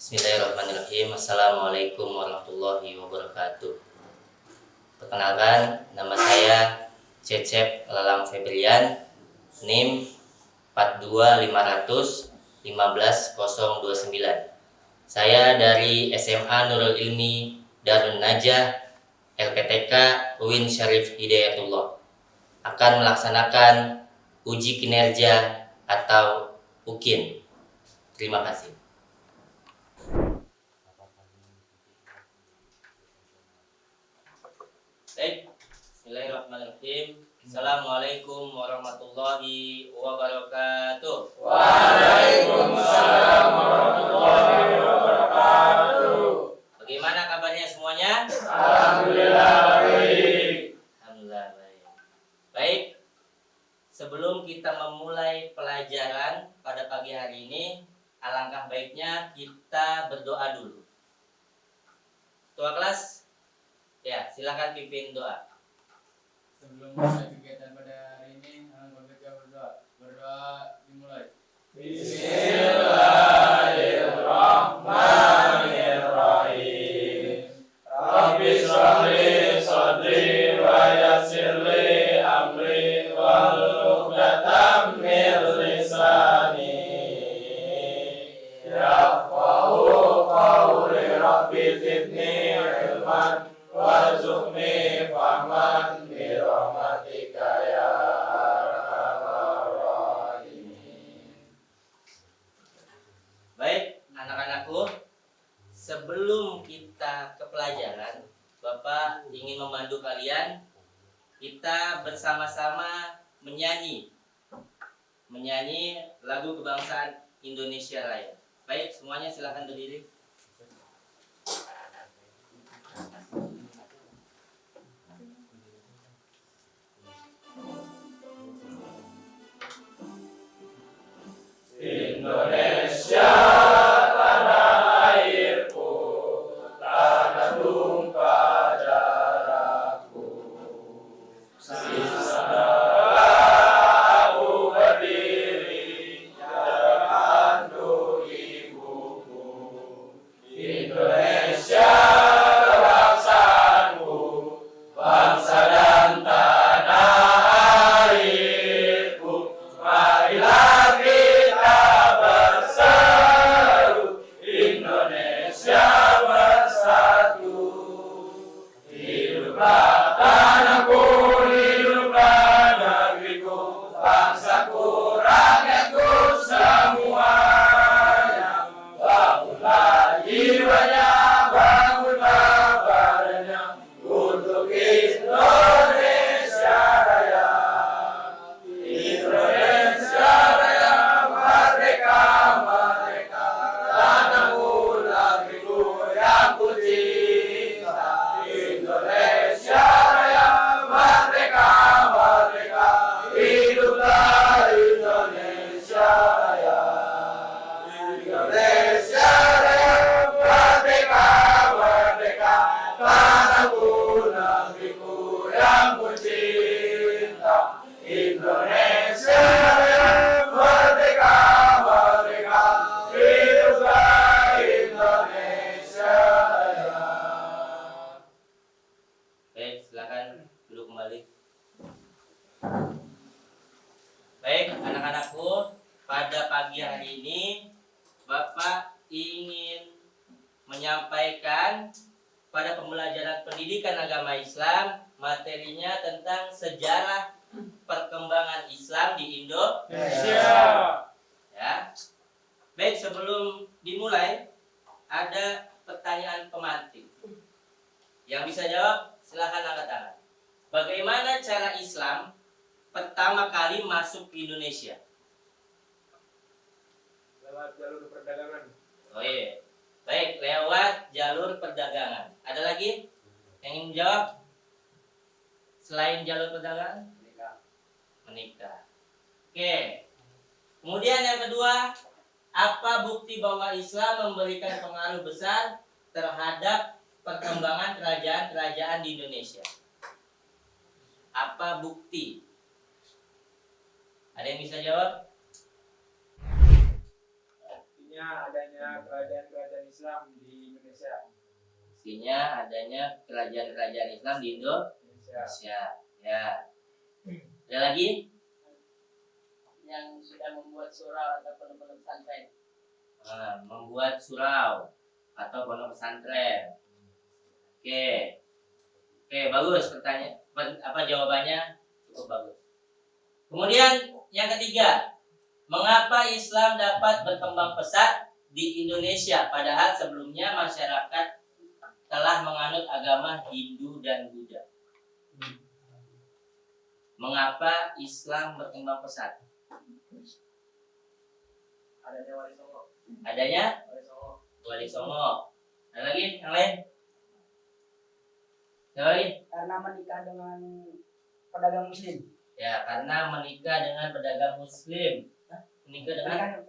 Bismillahirrahmanirrahim. Assalamualaikum warahmatullahi wabarakatuh. Perkenalkan, nama saya Cecep Lalang Febrian, NIM 42500 15029. Saya dari SMA Nurul Ilmi Darun Najah LPTK UIN Syarif Hidayatullah akan melaksanakan uji kinerja atau UKIN. Terima kasih. Baik, bismillahirrahmanirrahim. Assalamualaikum warahmatullahi wabarakatuh. Waalaikumsalam warahmatullahi wabarakatuh. Bagaimana kabarnya semuanya? Alhamdulillah baik. Alhamdulillah baik. Baik, sebelum kita memulai pelajaran pada pagi hari ini, alangkah baiknya kita berdoa dulu. Ketua kelas, ya silakan pimpin doa. Sebelum mulai kegiatan pada hari ini, alangkah baiknya berdoa. Berdoa dimulai. Bismillahirrahmanirrahim. Rabbi shrah li sadri wa yassir li amri wahlul 'uqdatam min lisani yafqahu qawli. Rabbi zidni ilman warzuqni fahman bi rahmatika ya arhamar rahimin. Baik, anak-anakku, sebelum kita ke pelajaran, Bapak ingin memandu kalian. Kita bersama-sama menyanyi lagu kebangsaan Indonesia Raya. Baik, semuanya silakan berdiri. Indonesia tanah airku, tanah tumpah darahku. Sisana aku berdiri terpandu ibuku. Indonesia bangsaku, bangsa dan tanah airku. Marilah kita berseru, Indonesia bersatu. Hiduplah tanahku, hiduplah negeriku, bangsaku, rakyatku semuanya. Bangunlah jiwanya, bangunlah badannya untuk Indonesia Raya. Indonesia Raya, merdeka, merdeka, tanahku, negeriku yang ku cinta. Indonesia Raya, merdeka, merdeka, hiduplah Indonesia Raya. Indonesia Raya, merdeka, merdeka, tanahku, negeriku yang ku cinta. Indonesia Raya, merdeka, merdeka, hiduplah Indonesia Raya. Baik, silakan duduk kembali. Baik, anak-anakku, pada pagi hari ini Bapak ingin menyampaikan pada pembelajaran pendidikan agama Islam, materinya tentang sejarah perkembangan Islam di Indonesia. Ya. Baik, sebelum dimulai ada pertanyaan pemantik. Yang bisa jawab silakan angkat tangan. Bagaimana cara Islam pertama kali masuk ke Indonesia? Lewat jalur perdagangan. Oh iya. Baik, lewat jalur perdagangan. Ada lagi yang ingin menjawab? Selain jalur perdagangan? Menikah. Oke. Kemudian yang kedua, apa bukti bahwa Islam memberikan pengaruh besar terhadap perkembangan kerajaan-kerajaan di Indonesia? Apa bukti? Ada yang bisa jawab? Isinya adanya kerajaan-kerajaan Islam di Indonesia. Isinya adanya kerajaan-kerajaan Islam di Indonesia. Indonesia. Ya. Ada lagi? yang sudah membuat surau atau pondok pesantren. Membuat surau atau pondok pesantren. Oke, bagus pertanyaan. Jawabannya cukup bagus. Kemudian yang ketiga, mengapa Islam dapat berkembang pesat di Indonesia padahal sebelumnya masyarakat telah menganut agama Hindu dan Buddha? Mengapa Islam berkembang pesat? Adanya Wali Songo. Adanya Wali Songo. Wali Songo. Ada lagi yang lain? Yang lain? Karena menikah dengan pedagang muslim. Ya, karena menikah dengan pedagang muslim. Menikah dengan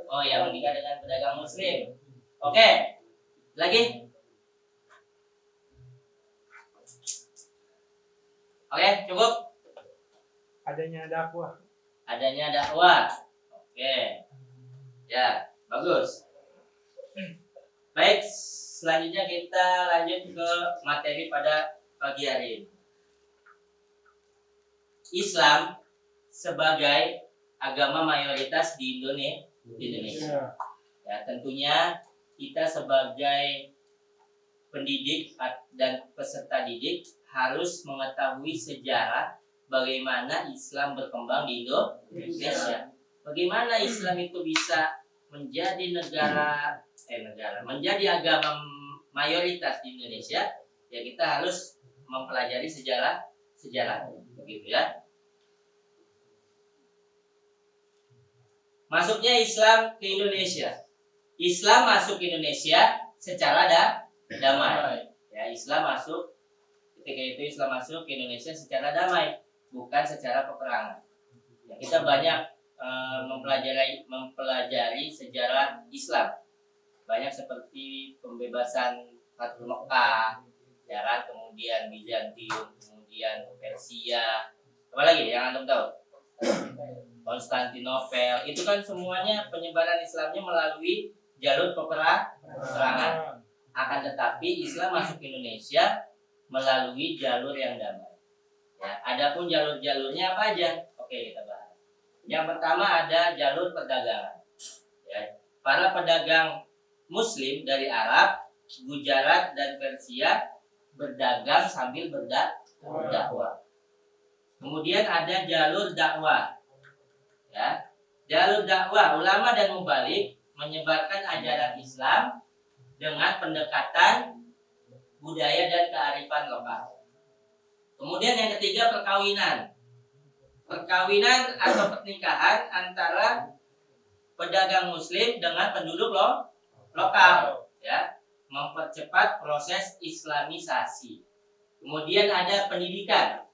menikah dengan pedagang muslim. Oke. Lagi? Oke, cukup. Adanya dakwah. Adanya dakwah. Oke. Ya, bagus. Baik, selanjutnya kita lanjut ke materi pada pagi hari ini. Islam sebagai agama mayoritas di Indonesia. Ya, tentunya kita sebagai pendidik dan peserta didik harus mengetahui sejarah bagaimana Islam berkembang di Indonesia. Bagaimana Islam itu bisa menjadi menjadi agama mayoritas di Indonesia? Ya, kita harus mempelajari sejarah, begitu ya. Masuknya Islam ke Indonesia. Islam masuk ke Indonesia secara damai. Ya, Islam masuk ketika itu Islam masuk ke Indonesia secara damai, bukan secara peperangan. Ya, kita banyak mempelajari sejarah Islam. Banyak seperti pembebasan Fathul Mekkah, ya kan, kemudian Bizantium, kemudian Persia. Apa lagi yang Anda tahu? Konstantinopel. Itu kan semuanya penyebaran Islamnya melalui jalur peperangan. Akan tetapi Islam masuk ke Indonesia melalui jalur yang damai. Ya, adapun jalur-jalurnya apa aja? Oke, kita bahas. Yang pertama ada jalur perdagangan. Ya, para pedagang Muslim dari Arab, Gujarat dan Persia berdagang sambil berdakwah. Kemudian ada jalur dakwah. Ya, jalur dakwah ulama dan mubalik menyebarkan ajaran Islam dengan pendekatan budaya dan kearifan lokal. Kemudian yang ketiga perkawinan. Perkawinan atau pernikahan antara pedagang Muslim dengan penduduk lokal, ya, mempercepat proses Islamisasi. Kemudian ada pendidikan.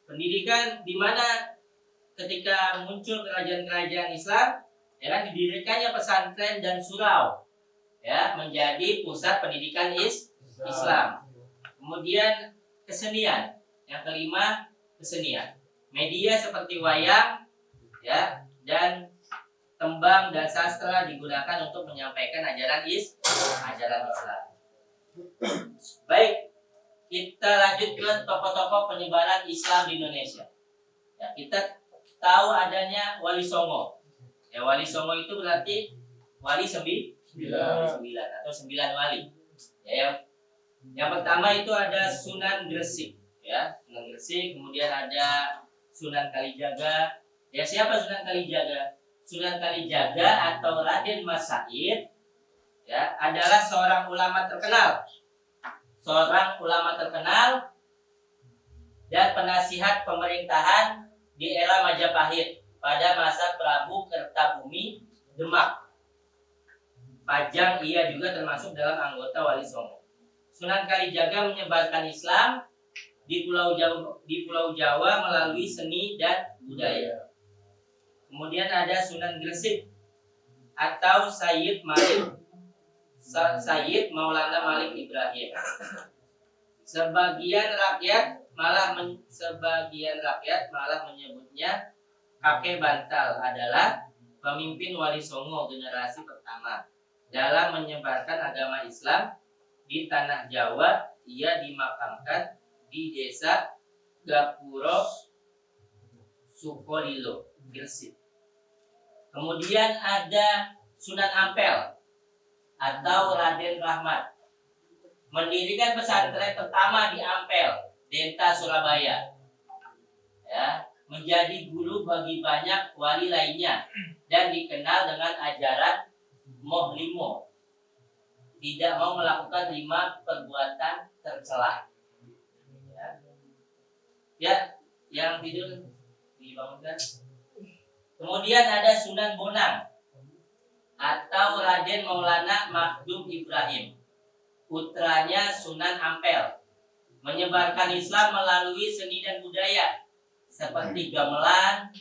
Pendidikan di mana ketika muncul kerajaan-kerajaan Islam, ya kan, didirikannya pesantren dan surau, ya, menjadi pusat pendidikan Islam. Kemudian kesenian. Yang kelima kesenian. Media seperti wayang, ya, dan tembang dan sastra digunakan untuk menyampaikan ajaran Islam. Baik, kita lanjut ke tokoh-tokoh penyebaran Islam di Indonesia. Ya, kita tahu adanya Wali Songo. Ya, Wali Songo itu berarti wali 9 atau 9 wali. Ya, yang pertama itu ada Sunan Gresik, ya, Sunan Gresik. Kemudian ada Sunan Kalijaga. Ya, siapa Sunan Kalijaga? Sunan Kalijaga atau Raden Mas Said, ya, adalah seorang ulama terkenal. Dan penasihat pemerintahan di era Majapahit pada masa Prabu Kertabumi Demak. Pajang ia juga termasuk dalam anggota Wali Songo. Sunan Kalijaga menyebarkan Islam di Pulau Jawa melalui seni dan budaya. Kemudian ada Sunan Gresik atau Sayyid Maulana Malik Ibrahim. Sebagian rakyat malah menyebutnya kakek bantal adalah pemimpin Wali Songo generasi pertama dalam menyebarkan agama Islam di tanah Jawa. Ia dimakamkan di desa Gapuro, Sukolilo, Gresik. Kemudian ada Sunan Ampel atau Raden Rahmat, mendirikan pesantren pertama di Ampel, Denta, Surabaya. Ya, menjadi guru bagi banyak wali lainnya dan dikenal dengan ajaran Moh Limo, tidak mau melakukan 5 perbuatan tercela. Ya, yang tidur dibangunkan. Kemudian ada Sunan Bonang atau Raden Maulana Makhdum Ibrahim, putranya Sunan Ampel, menyebarkan Islam melalui seni dan budaya seperti gamelan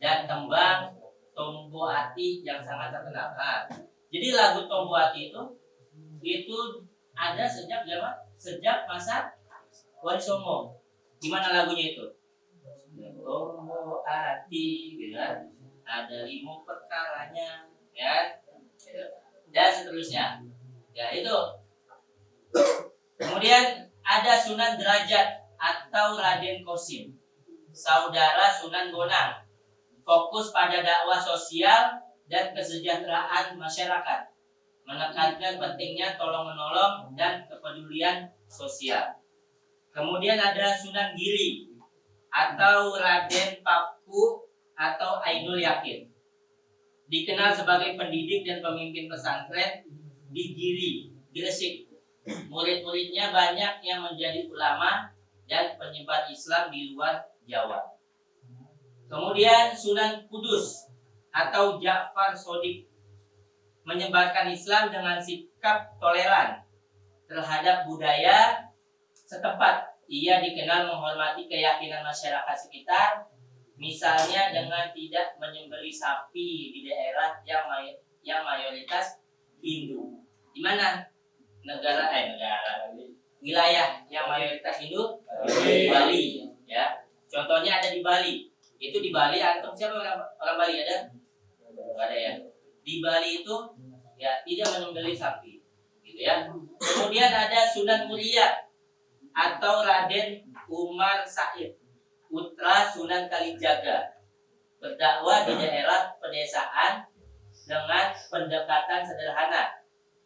dan tembang Tombo Ati yang sangat terkenal. Nah, jadi lagu Tombo Ati itu ada sejak zaman, sejak masa Wali Songo. Gimana lagunya itu? Tombo Ati, gitu kan? Ada 5 perkaranya, ya, dan seterusnya. Ya itu. Kemudian ada Sunan Derajat atau Raden Kosim, saudara Sunan Bonang, fokus pada dakwah sosial dan kesejahteraan masyarakat, menekankan pentingnya tolong-menolong dan kepedulian sosial. Kemudian ada Sunan Giri atau Raden Paku atau Ainul Yakin, dikenal sebagai pendidik dan pemimpin pesantren di Giri, Gresik. Murid-muridnya banyak yang menjadi ulama dan penyebar Islam di luar Jawa. Kemudian Sunan Kudus atau Ja'far Shodiq, menyebarkan Islam dengan sikap toleran terhadap budaya setempat. Ia dikenal menghormati keyakinan masyarakat sekitar, misalnya dengan tidak menyembelih sapi di daerah yang mayoritas Hindu. Di mana wilayah yang mayoritas Hindu? Bali, ya. Contohnya ada di Bali. Itu di Bali, antum siapa orang Bali ada? Enggak ada ya. Di Bali itu ya tidak menyembelih sapi, gitu ya. Kemudian ada Sunan Muria atau Raden Umar Said, putra Sunan Kalijaga, berdakwah di daerah pedesaan dengan pendekatan sederhana,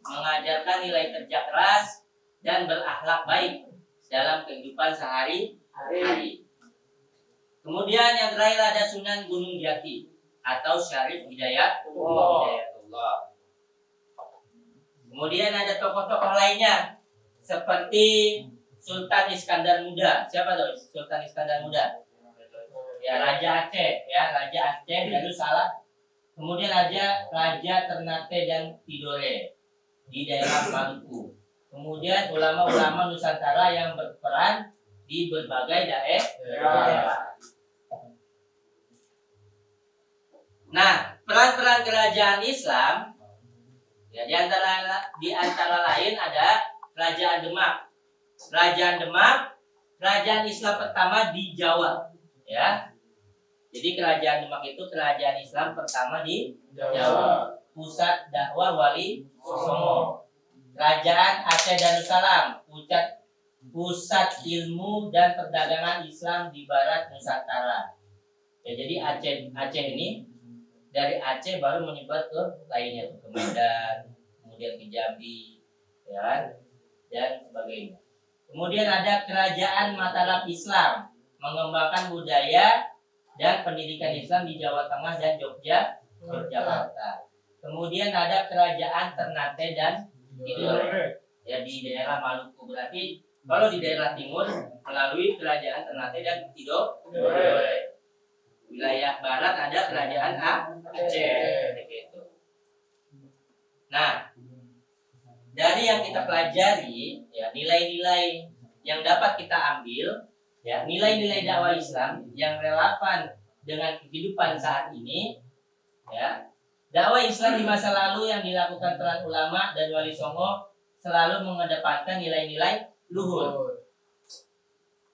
mengajarkan nilai kerja keras dan berakhlak baik dalam kehidupan sehari-hari. Kemudian yang terakhir ada Sunan Gunung Jati atau Syarif Hidayatullah. Kemudian ada tokoh-tokoh lainnya seperti Sultan Iskandar Muda. Siapa tuh Sultan Iskandar Muda? Ya, Raja Aceh, ya, Raja Aceh Darussalam. Kemudian ada Raja Ternate dan Tidore di daerah Maluku. Kemudian ulama-ulama Nusantara yang berperan di berbagai daerah. Nah, peran-peran kerajaan Islam ya, di antara lain ada Kerajaan Demak. Kerajaan Demak, kerajaan Islam pertama di Jawa, ya. Jadi kerajaan Demak itu kerajaan Islam pertama di Jawa. Pusat dakwah Wali Songo. Kerajaan Aceh Darussalam, pusat ilmu dan perdagangan Islam di Barat Nusantara. Ya, jadi Aceh ini dari Aceh baru menyebar ke lainnya, ke Medan, kemudian ke Jambi, ya, dan sebagainya. Kemudian ada Kerajaan Mataram Islam, mengembangkan budaya dan pendidikan Islam di Jawa Tengah dan Yogyakarta. Kemudian ada Kerajaan Ternate dan Tidore, ya, di daerah Maluku. Berarti kalau di daerah timur melalui Kerajaan Ternate dan Tidore. Wilayah barat ada Kerajaan Aceh, gitu. Nah, dari yang kita pelajari, ya, nilai-nilai yang dapat kita ambil, ya, nilai-nilai dakwah Islam yang relevan dengan kehidupan saat ini, ya. Dakwah Islam di masa lalu yang dilakukan para ulama dan Wali Songo selalu mengedepankan nilai-nilai luhur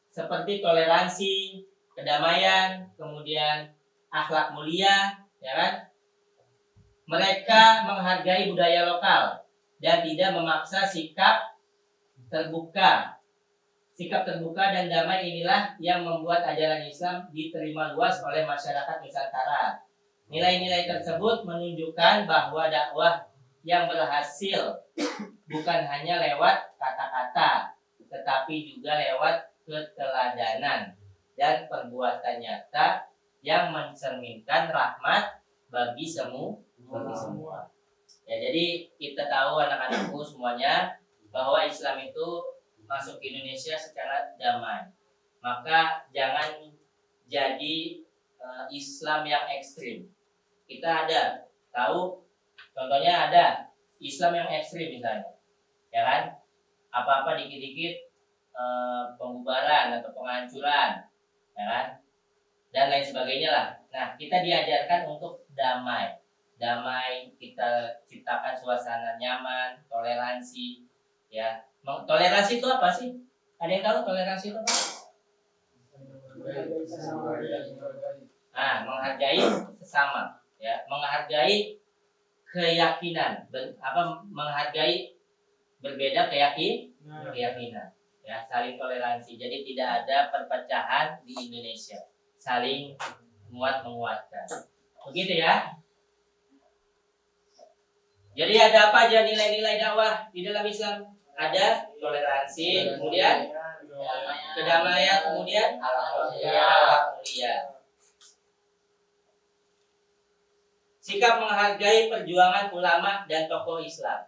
seperti toleransi, kedamaian, kemudian akhlak mulia, ya kan? Mereka menghargai budaya lokal dan tidak memaksa sikap terbuka. Sikap terbuka dan damai inilah yang membuat ajaran Islam diterima luas oleh masyarakat Nusantara. Nilai-nilai tersebut menunjukkan bahwa dakwah yang berhasil bukan hanya lewat kata-kata, tetapi juga lewat keteladanan dan perbuatan nyata yang mencerminkan rahmat bagi semua. Ya, jadi kita tahu anak-anakku semuanya bahwa Islam itu masuk ke Indonesia secara damai. Maka jangan jadi Islam yang ekstrim. Kita ada tahu contohnya ada Islam yang ekstrim misalnya, ya kan? Apa-apa dikit-dikit pembubaran atau penghancuran, ya kan? Dan lain sebagainya lah. Nah, kita diajarkan untuk damai. Damai, kita ciptakan suasana nyaman, toleransi, ya. Toleransi itu apa sih? Ada yang tahu toleransi itu apa? Menghargai sesama, ya, menghargai keyakinan, menghargai berbeda keyakinan, ya, saling toleransi. Jadi tidak ada perpecahan di Indonesia, saling menguatkan. Begitu ya. Jadi ada apa aja nilai-nilai dakwah di dalam Islam? Ada toleransi, kemudian kedamaian, kemudian akhlak mulia. Sikap menghargai perjuangan ulama dan tokoh Islam.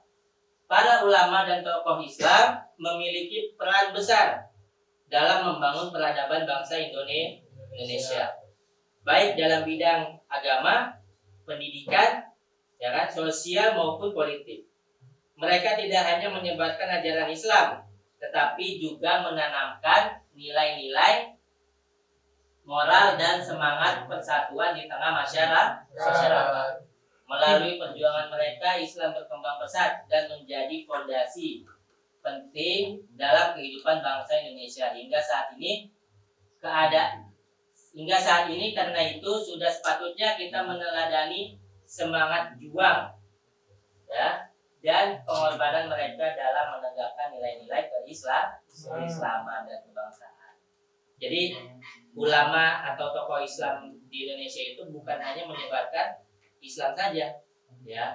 Para ulama dan tokoh Islam memiliki peran besar dalam membangun peradaban bangsa Indonesia, baik dalam bidang agama, pendidikan, ya kan, sosial maupun politik. Mereka tidak hanya menyebarkan ajaran Islam, tetapi juga menanamkan nilai-nilai moral dan semangat persatuan di tengah masyarakat. Melalui perjuangan mereka, Islam berkembang pesat dan menjadi fondasi penting dalam kehidupan bangsa Indonesia hingga saat ini. Karena itu sudah sepatutnya kita meneladani semangat juang, ya, dan pengorbanan mereka dalam menegakkan nilai-nilai keislaman dan kebangsaan. Jadi ulama atau tokoh Islam di Indonesia itu bukan hanya menyebarkan Islam saja, ya,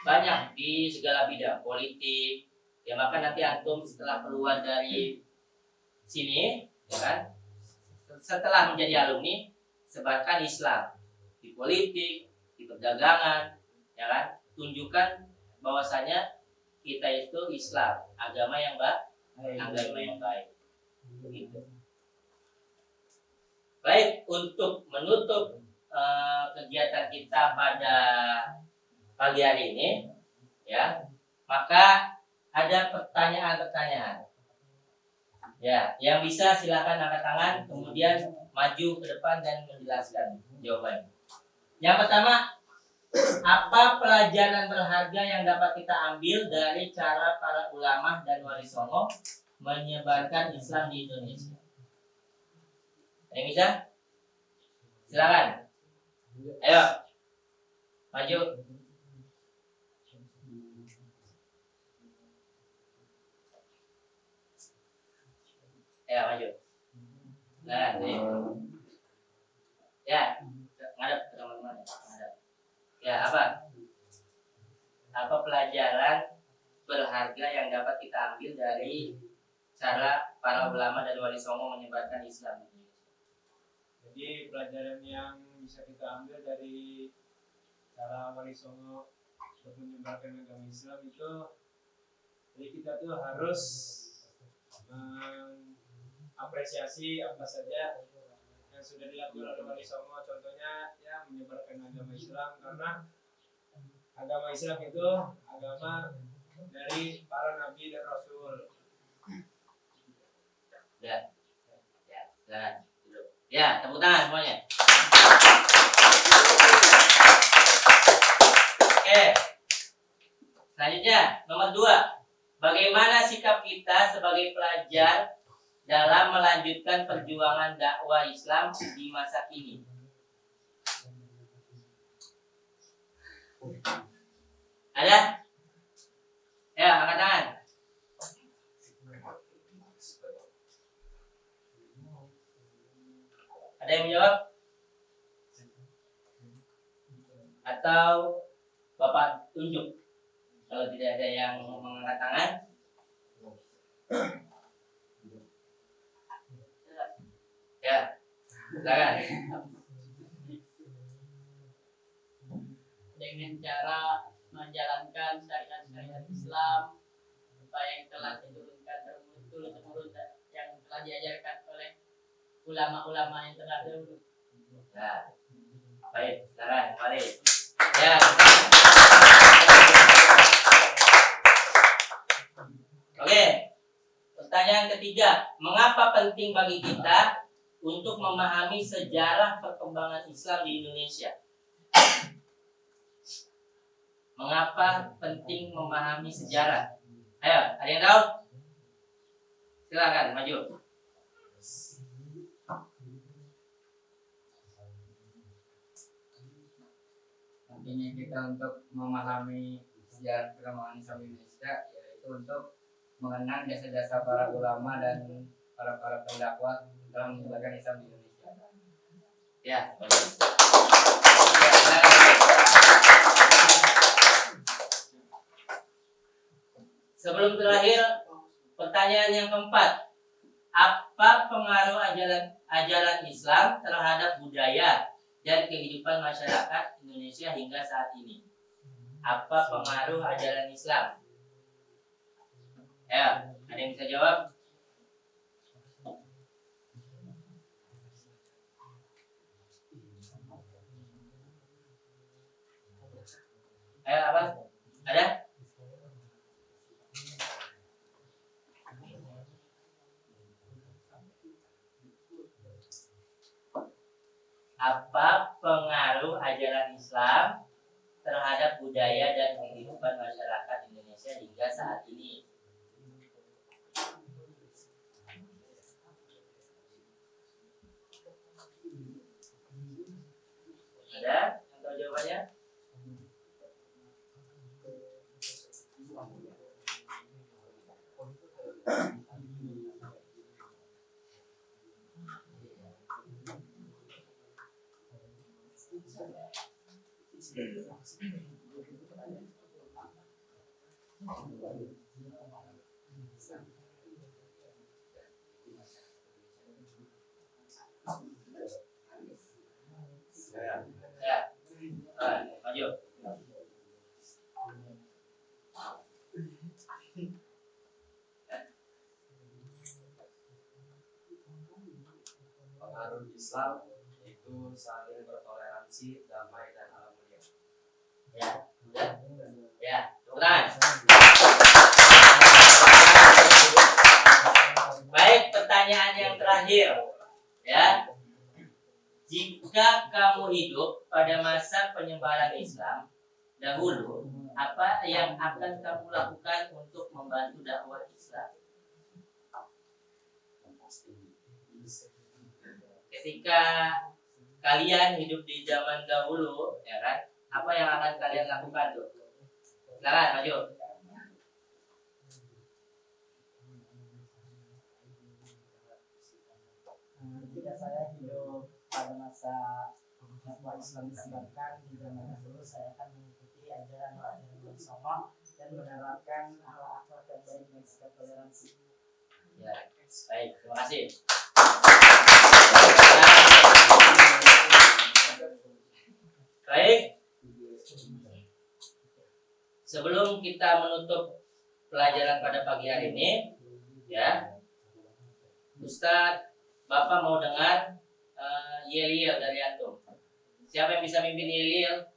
banyak di segala bidang politik. Ya, maka nanti antum setelah keluar dari sini, ya kan, setelah menjadi alumni, sebarkan Islam di politik, di perdagangan, ya kan, tunjukkan bahwasanya kita itu Islam, agama yang baik, begitu. Baik, untuk menutup kegiatan kita pada pagi hari ini, ya, maka ada pertanyaan-pertanyaan. Ya, yang bisa silakan angkat tangan, kemudian maju ke depan dan menjelaskan jawabannya. Yang pertama, apa pelajaran berharga yang dapat kita ambil dari cara para ulama dan wali songo menyebarkan Islam di Indonesia? Ada yang bisa? Silakan. Ayo, maju. Ya, maju. Nah, nih. Ya, ngadep ke teman-teman. Ya, apa? Apa pelajaran berharga yang dapat kita ambil dari cara para ulama dan wali songo menyebarkan Islam? Jadi pelajaran yang bisa kita ambil dari cara wali songo untuk menyebarkan agama Islam itu, jadi kita tuh harus apresiasi apa saja yang sudah dilakukan oleh wali songo. Contohnya ya menyebarkan agama Islam, karena agama Islam itu agama dari para nabi dan rasul. Ya, tepuk tangan semuanya. Oke. Selanjutnya, nomor 2. Bagaimana sikap kita sebagai pelajar dalam melanjutkan perjuangan dakwah Islam di masa kini? Ada? Ya, angkat tangan. Ada yang menjawab? Atau Bapak tunjuk? Kalau tidak ada yang mengangkat tangan, ya, silakan. Dengan cara menjalankan syariat-syariat Islam apa yang telah diturunkan turun-temurun yang telah diajarkan oleh ulama-ulama yang terdahulu. Ya, baik, silakan kembali. Ya. Oke. Pertanyaan ketiga, mengapa penting bagi kita untuk memahami sejarah perkembangan Islam di Indonesia? Mengapa penting memahami sejarah? Ayo, ada yang tahu? Silakan maju. Pentingnya kita untuk memahami sejarah perkembangan Islam di Indonesia yaitu untuk mengenang jasa-jasa para ulama dan para pendakwah dalam menyebarkan Islam di Indonesia. Ya, bagus. Sebelum terakhir, pertanyaan yang keempat, apa pengaruh ajaran Islam terhadap budaya dan kehidupan masyarakat Indonesia hingga saat ini? Apa pengaruh ajaran Islam? Ya, ada yang bisa jawab? Ayo, apa? Ada? Apa pengaruh ajaran Islam terhadap budaya dan kehidupan masyarakat Indonesia hingga saat ini? Ada yang tahu jawabannya? Ya, maju. Pengaruh Islam yaitu saling bertoleransi, damai dan alam mulia. Ya, ya, tukeran. Baik, pertanyaan yang terakhir, ya. Jika kamu hidup pada masa penyebaran Islam dahulu, apa yang akan kamu lakukan untuk membantu dakwah Islam? Ketika kalian hidup di zaman dahulu, ya kan? Apa yang akan kalian lakukan tuh? Silakan maju. Jika saya hidup pada masa dakwah Islam disebarkan di zaman dahulu, saya akan mengikuti ajaran Wali Songo dan menerapkan akhlak yang baik dan sikap toleransi. Ya, baik, terima kasih. Baik. Sebelum kita menutup pelajaran pada pagi hari ini, ya, Ustadz, Bapak mau dengar yel-yel dari antum. Siapa yang bisa mimpin yel-yel?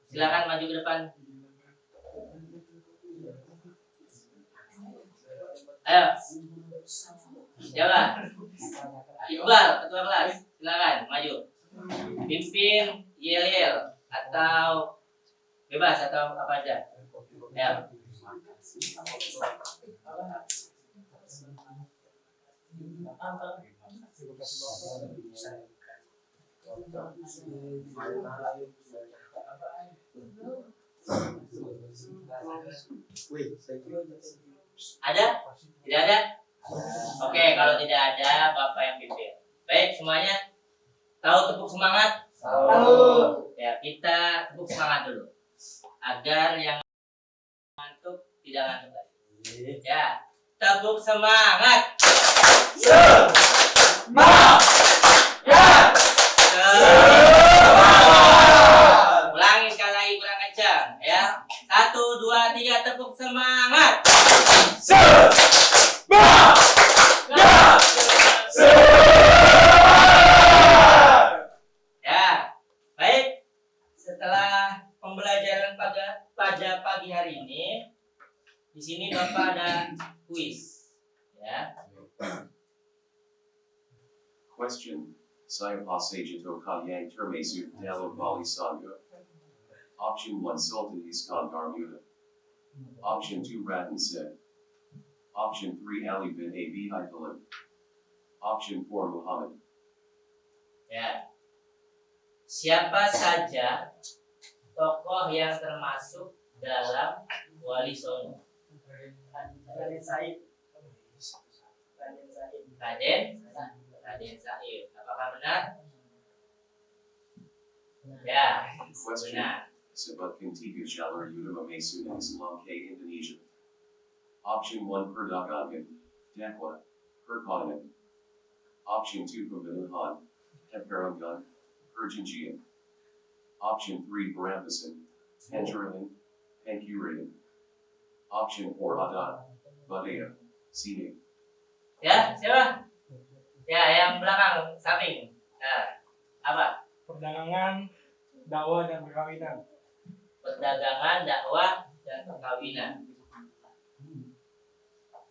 Silakan maju ke depan. Ayo. Siapa? Iqbal, ketua kelas. Silakan maju. Pimpin yel-yel atau bebas atau apa aja. Ya. Ada? Tidak ada? Oke, kalau tidak ada, Bapak yang pimpin. Baik, semuanya tahu tepuk semangat? Tahu. Ya, kita tepuk semangat dulu. Agar yang ngantuk tidak ngantuk lagi. Ya, tepuk semangat. Ulangi sekali lagi, kurang kencang ya. 1, 2, 3, tepuk semangat. Ya, baik. Setelah pembelajaran pada pagi hari ini, di sini Bapak ada kuis. Ya. Question. Saya passage ka yang termasuk dalam Bali Saga. Option 1 Sultan Iskandar Muda. Option 2 Raden Singh. Option 3 Ali bin Abi Talib. Option 4 Muhammad. Ya. Siapa saja tokoh yang termasuk dalam Wali Songo? Raden Said. Raden Said. Raden Said. Apakah benar? Ya, Question. benar. Sebutkan 3 jalur utama masuk Islam ke Indonesia. Option 1 Perdagangan, dakwah, perkawinan. Option 2 Pembunuhan, Pemperangan, perjanjian. Option 3 Perampasan, penjarahan, pengkurian. Option 4 Adat, budaya, sini. Ya, siapa? Ya, yang belakang, samping. Nah, apa? Perdagangan, dakwah dan perkawinan. Perdagangan, dakwah, dan perkawinan.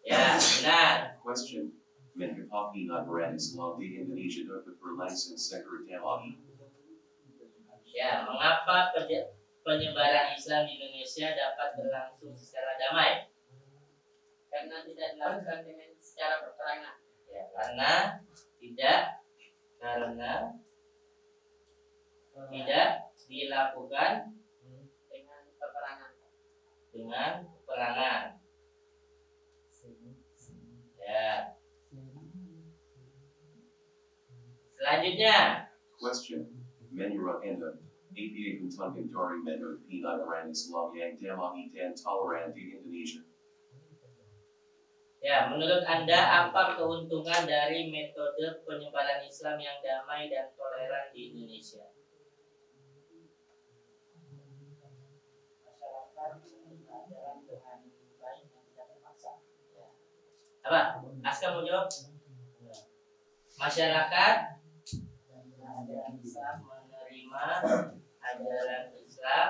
Ya, benar. Question. Menkapapi Nagaran Islam di Indonesia dapat berlangsung secara damai. Ya, mengapa penyebaran Islam di Indonesia dapat berlangsung secara damai? Karena tidak dilakukan dengan secara peperangan. Ya, karena tidak dilakukan Dengan peperangan. dengan peperangan. Ya. Selanjutnya, Question. Menurut Anda, apa keuntungan dari metode penyebaran Islam yang damai dan toleran di Indonesia? ya, menurut Anda apa keuntungan dari metode penyebaran Islam yang damai dan toleran di Indonesia? Masyarakat ajaran Tuhan baik yang tidak terpaksa. Apa? Aska mau jawab? Masyarakat Ajaran Islam menerima ajaran Islam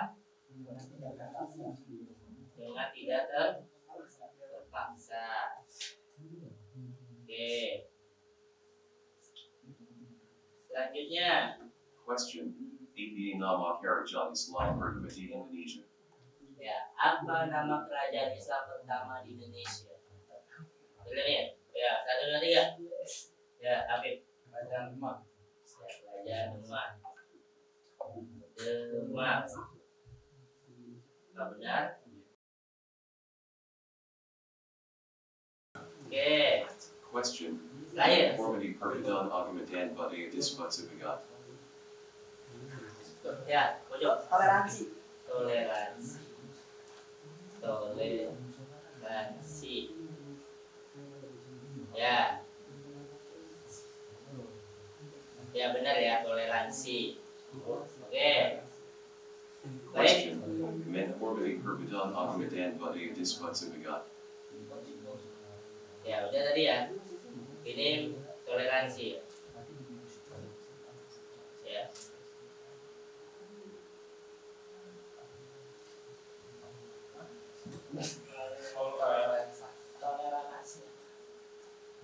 dengan tidak terpaksa. Oke. Selanjutnya, Question. Apa nama kerajaan Islam pertama di Indonesia? ya, apa nama kerajaan Islam pertama di Indonesia? Dengar ya, 1, 2, 3. Ya, Habib. Kerajaan Demak. Ya, kerajaan Demak. Demak. Apa benar? Oke. Question. Saya. Conformity perbedaan agama dan budaya disebut sebagai Ya, pojok. Toleransi. Toleransi. Toleransi. Ya. Ya, benar ya, toleransi. Oke. Baik. Question. Conformity perbedaan agama dan budaya disebut sebagai Ya, udah tadi ya. Ini toleransi. Ya. Toleransi.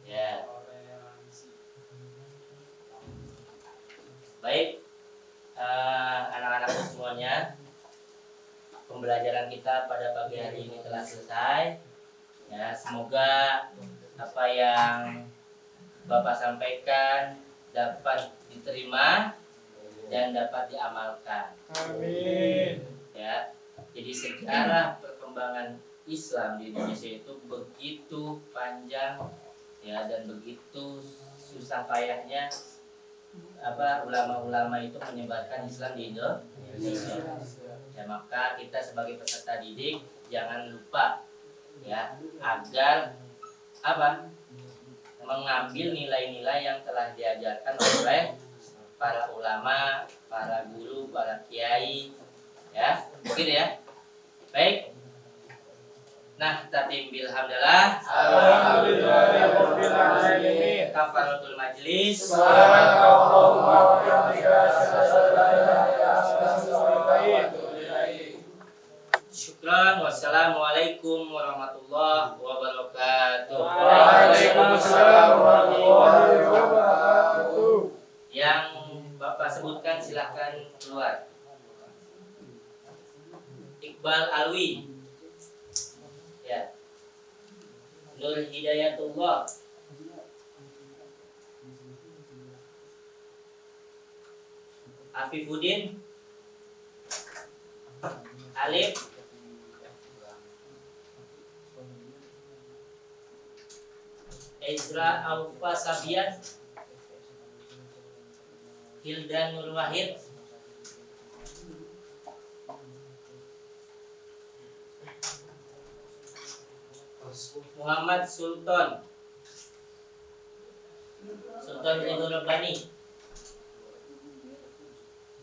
Ya. Baik, anak-anakku semuanya, pembelajaran kita pada pagi hari ini telah selesai. Ya, semoga apa yang Bapak sampaikan dapat diterima dan dapat diamalkan. Amin. Ya, jadi sejarah perkembangan perkembangan Islam di Indonesia itu begitu panjang ya, dan begitu susah payahnya ulama-ulama itu menyebarkan Islam di Indonesia. Ya, maka kita sebagai peserta didik jangan lupa ya agar mengambil nilai-nilai yang telah diajarkan oleh para ulama, para guru, para kiai, ya, begitu ya. Baik. Nah, tatim bilhamdalillah. Alhamdulillahirabbil alamin. Kafaratul majlis. Syukran. Wassalamualaikum warahmatullahi wabarakatuh. Waalaikumsalam warahmatullahi wabarakatuh. Yang Bapak sebutkan silahkan keluar. Iqbal Alwi, ya. Nur Hidayatullah, Afifuddin, Alif, Ezra Aufa Sabian, Hildan Nur Wahid, Muhammad Sultan Ridho Rabbani,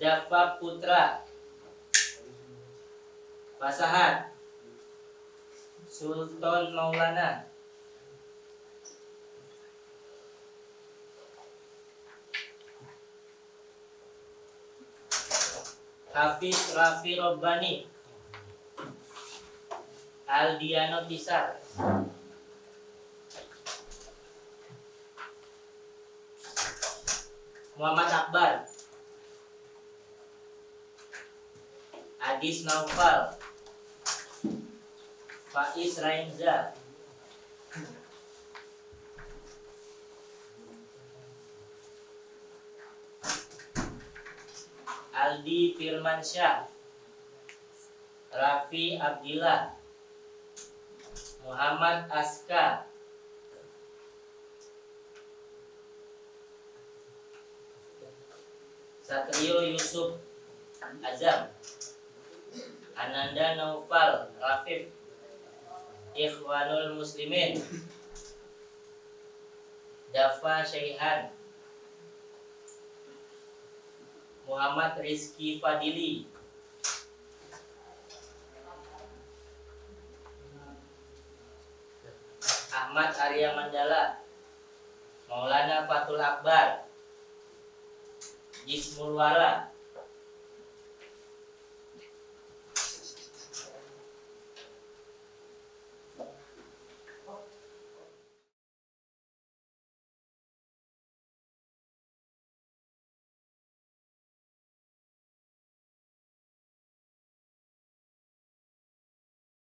Dafa Putra, Pasahat, Sultan Maulana, Hafiz Rafi Rabbani, Aldiano Tisar, Muhammad Akbar, Adis Naufal, Faiz Rainza, Aldi Firmansyah, Raffi Abdillah, Muhammad Aska, Satrio Yusuf Azam, Ananda Naufal Rafif, Ikhwanul Muslimin, Dafa Syaihan, Muhammad Rizki Fadili, Ahmad Arya Mandala, Maulana Fatul Akbar, Jismul Wara,